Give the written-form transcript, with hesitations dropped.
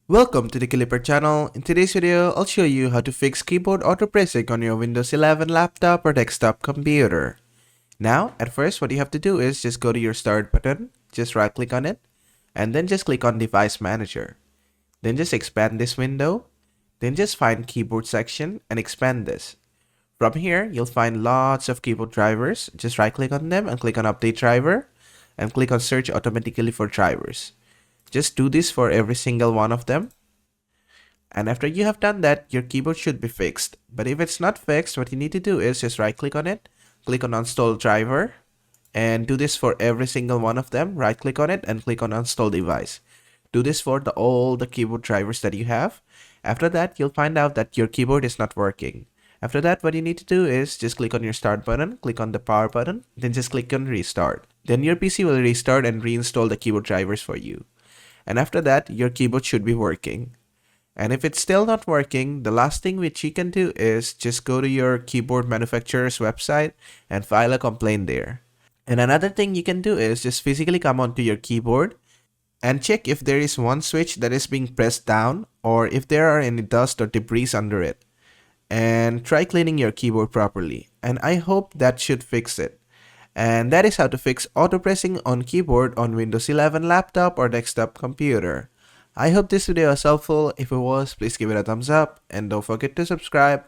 Welcome to the Clipper channel. In today's video, I'll show you how to fix keyboard auto pressing on your Windows 11 laptop or desktop computer. Now, at first, what you have to do is just go to your Start button, just right click on it, and then just click on Device Manager. Then just expand this window, then just find Keyboard section and expand this. From here, you'll find lots of keyboard drivers. Just right click on them and click on Update Driver, and click on Search Automatically for Drivers. Just do this for every single one of them. And after you have done that, your keyboard should be fixed. But if it's not fixed, what you need to do is just right click on it, click on Uninstall Driver, and do this for every single one of them. Right click on it and click on Uninstall Device. Do this for all the keyboard drivers that you have. After that, you'll find out that your keyboard is not working. After that, what you need to do is just click on your Start button, click on the Power button, then just click on Restart. Then your PC will restart and reinstall the keyboard drivers for you. And after that, your keyboard should be working. And if it's still not working, the last thing which you can do is just go to your keyboard manufacturer's website and file a complaint there. And another thing you can do is just physically come onto your keyboard and check if there is one switch that is being pressed down or if there are any dust or debris under it. And try cleaning your keyboard properly. And I hope that should fix it. And that is how to fix auto pressing on keyboard on Windows 11 laptop or desktop computer. I hope this video was helpful. If it was, please give it a thumbs up and don't forget to subscribe.